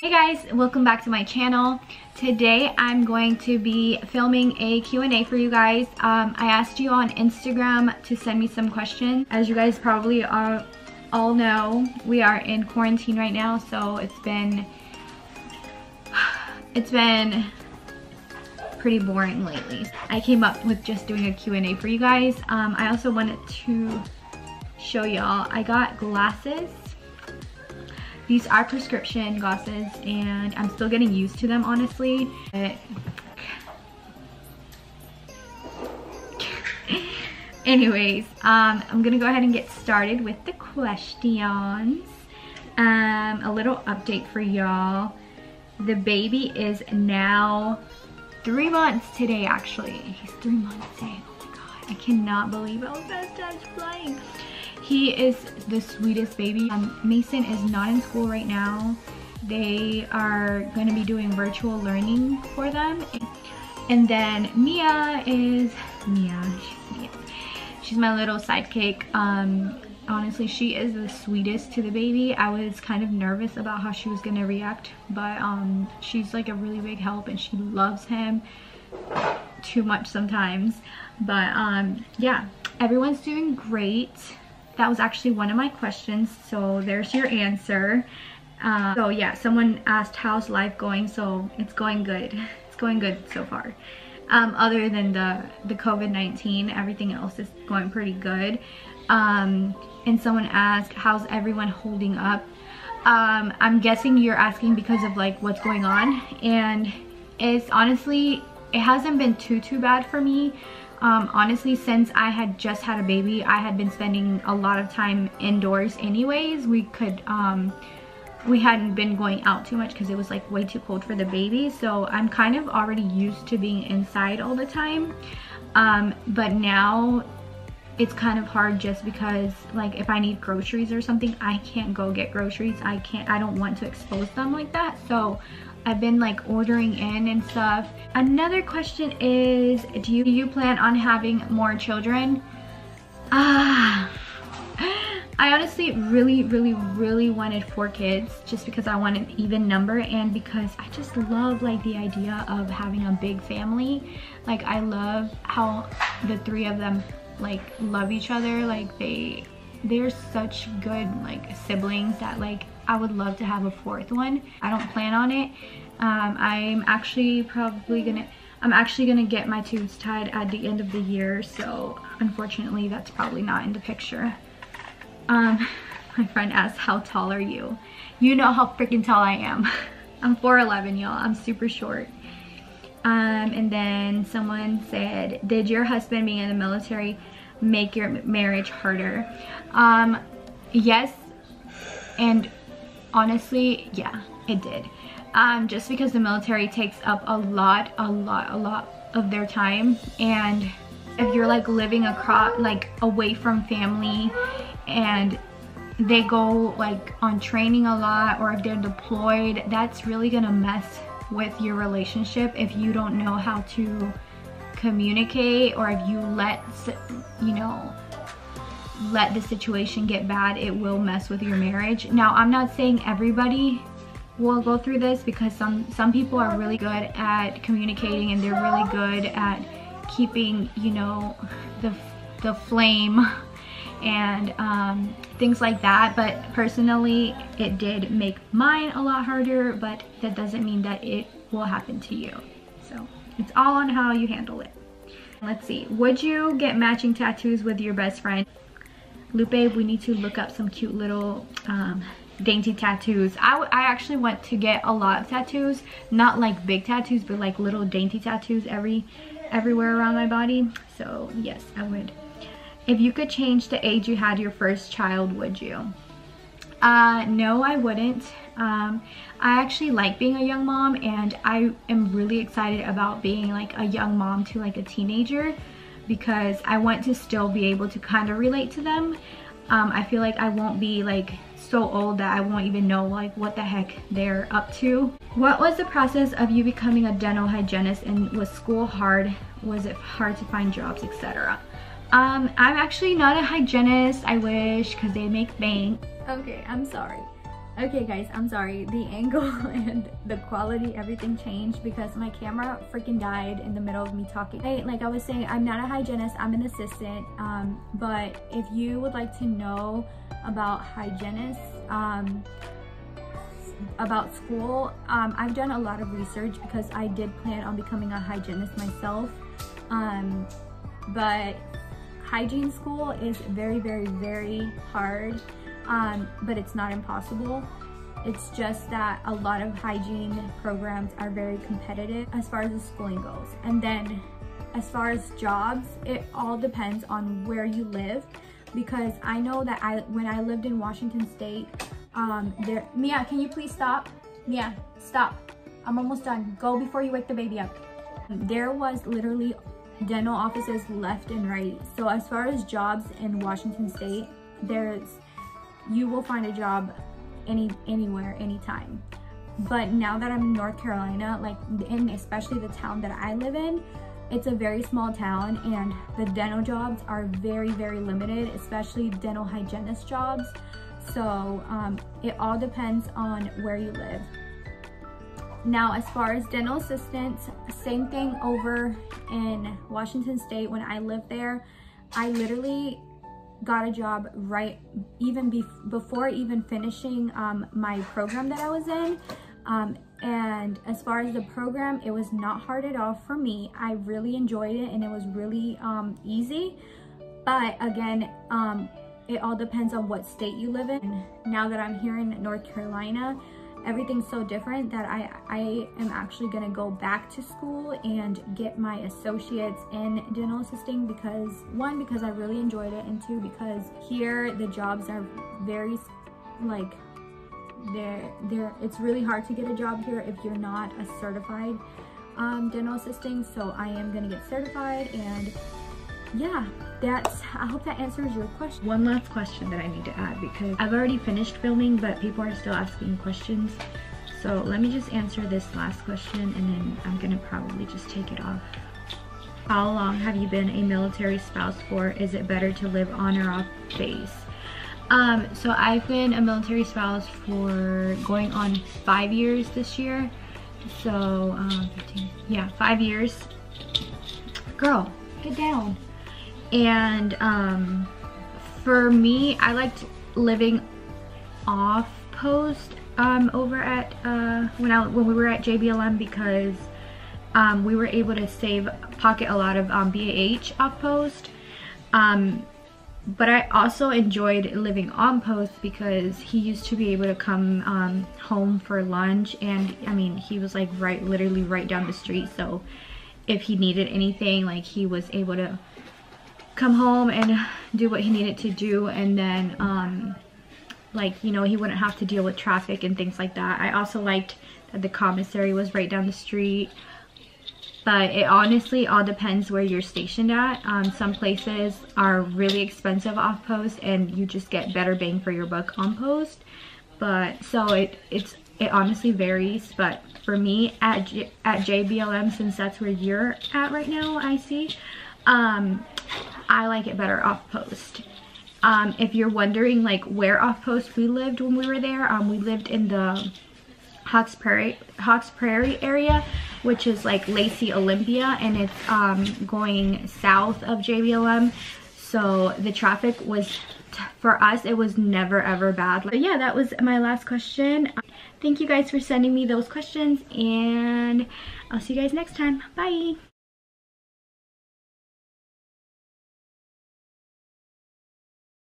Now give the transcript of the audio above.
Hey guys, welcome back to my channel. Today I'm going to be filming a Q&A for you guys. I asked you on Instagram to send me some questions. As you guys probably all know, we are in quarantine right now, so it's been pretty boring lately. I came up with just doing a Q&A for you guys. I also wanted to show y'all I got glasses. These are prescription glasses and I'm still getting used to them, honestly. Anyways, I'm gonna go ahead and get started with the questions. A little update for y'all. The baby is now 3 months today, actually. He's 3 months today. Oh my god, I cannot believe how fast time's flying. He is the sweetest baby. Mason is not in school right now. They are going to be doing virtual learning for them. And then Mia. She's my little sidekick. Honestly, she is the sweetest to the baby. I was kind of nervous about how she was going to react, but she's like a really big help and she loves him too much sometimes. But yeah, everyone's doing great. That was actually one of my questions, so there's your answer. So yeah, someone asked how's life going, so it's going good. It's going good so far. Other than the COVID-19, everything else is going pretty good. And someone asked how's everyone holding up. I'm guessing you're asking because of like what's going on, and it's honestly, it hasn't been too bad for me. Honestly, since I had just had a baby, I had been spending a lot of time indoors anyways. We hadn't been going out too much because it was like way too cold for the baby, so I'm kind of already used to being inside all the time. But now it's kind of hard just because like if I need groceries or something, I can't go get groceries. I don't want to expose them like that, so I've been like ordering in and stuff. Another question is, do you plan on having more children? I honestly really wanted 4 kids just because I want an even number and because I just love like the idea of having a big family. Like I love how the 3 of them like love each other. Like they're such good like siblings that like I would love to have a 4th one. I don't plan on it. I'm actually gonna get my tubes tied at the end of the year, so unfortunately that's probably not in the picture. My friend asked, how tall are you? You know how freaking tall I am. I'm 4'11", y'all. I'm super short. And then someone said, did your husband being in the military make your marriage harder? Yes, and honestly, yeah, it did. Just because the military takes up a lot of their time, and if you're like living across, like away from family, and they go like on training a lot, or if they're deployed, that's really gonna mess with your relationship if you don't know how to communicate, or if you let the situation get bad, it will mess with your marriage. Now, I'm not saying everybody will go through this, because some people are really good at communicating and they're really good at keeping, you know, the flame and things like that. But personally, it did make mine a lot harder, but that doesn't mean that it will happen to you. So it's all on how you handle it. Let's see, would you get matching tattoos with your best friend? Lupe, we need to look up some cute little dainty tattoos. I actually want to get a lot of tattoos, not like big tattoos, but like little dainty tattoos everywhere around my body. So yes, I would. If you could change the age you had your first child, would you? No, I wouldn't. I actually like being a young mom, and I am really excited about being like a young mom to like a teenager, because I want to still be able to kind of relate to them. I feel like I won't be like so old that I won't even know like what the heck they're up to. What was the process of you becoming a dental hygienist, and was school hard? Was it hard to find jobs, etc.? I'm actually not a hygienist. I wish, because they make bank. Okay, I'm sorry. Okay guys, I'm sorry, the angle and the quality, everything changed because my camera freaking died in the middle of me talking. Like I was saying, I'm not a hygienist, I'm an assistant, but if you would like to know about hygienists, about school, I've done a lot of research because I did plan on becoming a hygienist myself, but hygiene school is very, very, very hard. But it's not impossible. It's just that a lot of hygiene programs are very competitive as far as the schooling goes. And then as far as jobs, it all depends on where you live, because I know that when I lived in Washington State, Mia, can you please stop? Mia, stop. I'm almost done. Go before you wake the baby up. There was literally dental offices left and right. So as far as jobs in Washington State, you will find a job anywhere, anytime. But now that I'm in North Carolina, like especially the town that I live in, it's a very small town and the dental jobs are very, very limited, especially dental hygienist jobs. So it all depends on where you live. Now, as far as dental assistants, same thing over in Washington State. When I lived there, I literally got a job right before even finishing my program that I was in. And as far as the program, it was not hard at all for me. I really enjoyed it and it was really easy. But again, it all depends on what state you live in. Now that I'm here in North Carolina, everything's so different that I am actually gonna go back to school and get my associates in dental assisting because I really enjoyed it, and two, because here the jobs are very, like, it's really hard to get a job here if you're not a certified dental assisting. So I am gonna get certified, and yeah, I hope that answers your question. One last question that I need to add, because I've already finished filming but people are still asking questions, so let me just answer this last question and then I'm gonna probably just take it off. How long have you been a military spouse for? Is it better to live on or off base? So I've been a military spouse for going on 5 years this year, so 15, yeah, 5 years. Girl, get down. And for me, I liked living off post over at when we were at JBLM, because we were able to pocket a lot of BAH off post. But I also enjoyed living on post because he used to be able to come home for lunch, and I mean, he was like literally right down the street, so if he needed anything, like, he was able to come home and do what he needed to do, and then like, you know, he wouldn't have to deal with traffic and things like that. I also liked that the commissary was right down the street, but it honestly all depends where you're stationed at. Some places are really expensive off post and you just get better bang for your buck on post, but so it honestly varies. But for me at JBLM, since that's where you're at right now, I see, I like it better off post. If you're wondering like where off post we lived when we were there, we lived in the Hawks Prairie area, which is like Lacey Olympia, and it's going south of JBLM. So the traffic was, for us, it was never ever bad. But yeah, that was my last question. Thank you guys for sending me those questions, and I'll see you guys next time. Bye.